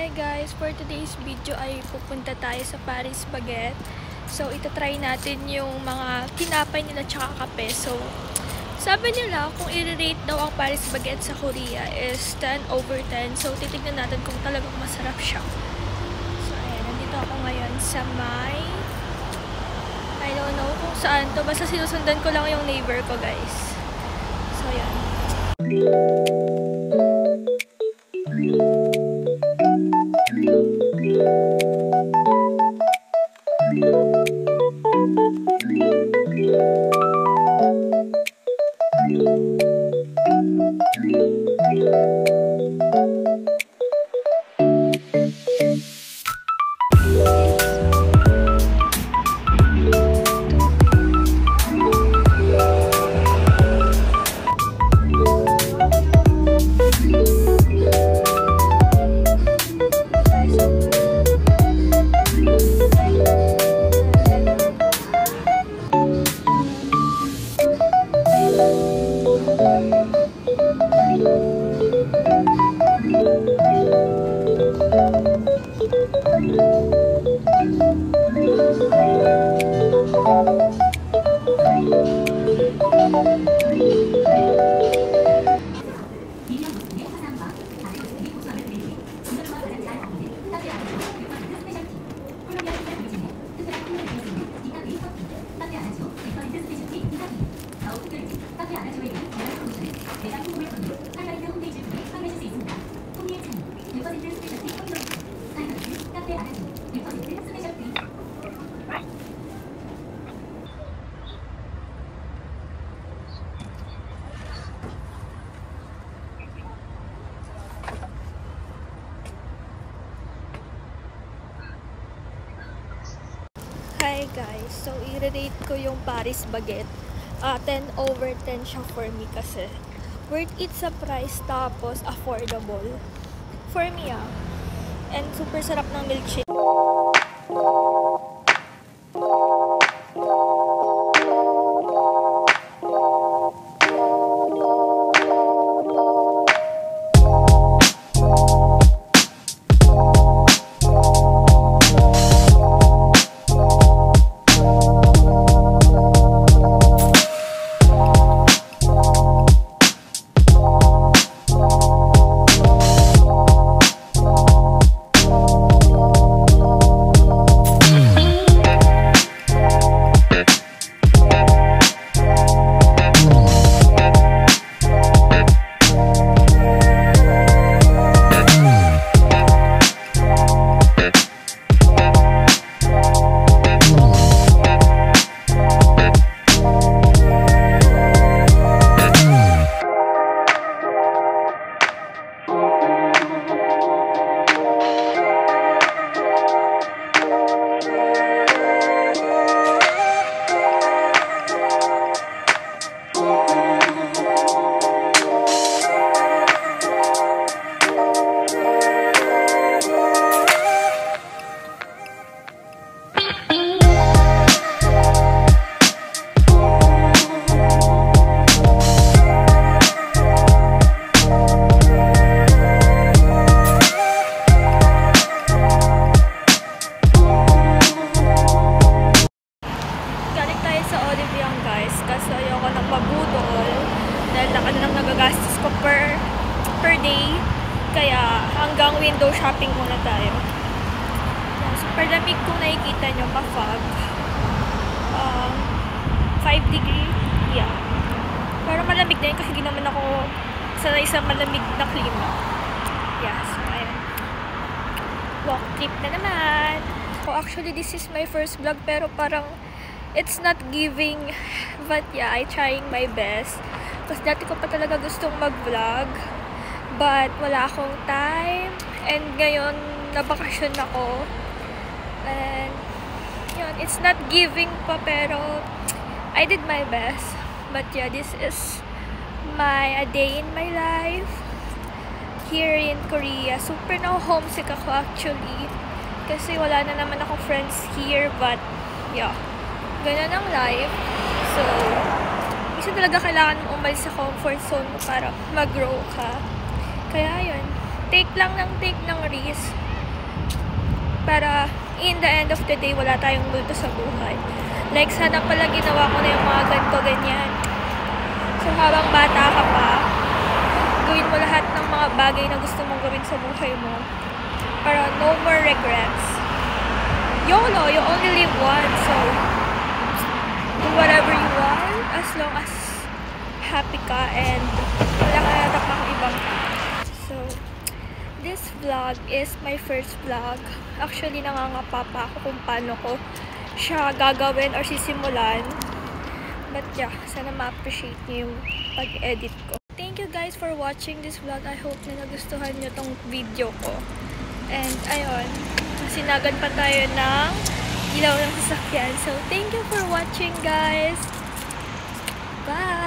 Hi guys! For today's video ay pupunta tayo sa Paris Baguette. So, itatry natin yung mga tinapay nila tsaka kape. So, sabi nila kung i-rate daw ang Paris Baguette sa Korea is 10/10. So, titignan natin kung talagang masarap siya. So, ayan. Nandito ako ngayon sa may... I don't know kung saan to. Basta sinusundan ko lang yung neighbor ko, guys. So, ayan. Hi guys, so i-rate ko yung Paris Baguette. 10/10 siya for me kasi worth it sa price tapos affordable. For me and super sarap ng milkshake. Kasi ayoko nang mabudol dahil laki na lang nagagastos ko per day. Kaya hanggang window shopping muna tayo. Super lamig kung nakikita nyo, ka-fog. 5 degree. Yeah. Pero malamig na yun kasi hindi naman ako sanay sa malamig na klima. Yeah, so ayan. Walk trip na naman. So actually this is my first vlog pero parang it's not giving, but yeah, I trying my best. Kasi dati ko pa talaga gustong mag-vlog, but wala akong time. And ngayon, nabakasyon ako. And, yun, it's not giving pa, pero I did my best. But yeah, this is a day in my life here in Korea. Super na-homesick ako actually. Kasi wala na naman akong friends here, but yeah. Ganun ang life. So, isa talaga kailangan mo umalis sa comfort zone mo para mag-grow ka. Kaya yun, take lang ng risk. para in the end of the day, wala tayong multo sa buhay. Like, sana pala ginawa ko na yung mga ganito, ganyan. So, habang bata ka pa, gawin mo lahat ng mga bagay na gusto mong gawin sa buhay mo. Para no more regrets. YOLO, you only live once. So, do whatever you want as long as happy ka and wala ka natak ibang. So, this vlog is my first vlog. Actually, nangangapa pa ako kung paano ko siya gagawin or sisimulan. But yeah, sana ma-appreciate niyo yung pag-edit ko. Thank you guys for watching this vlog. I hope na nagustuhan niyo tong video ko. And ayun, sinagan pa tayo ng ilaw ng sasakyan. So, thank you for watching guys. Bye!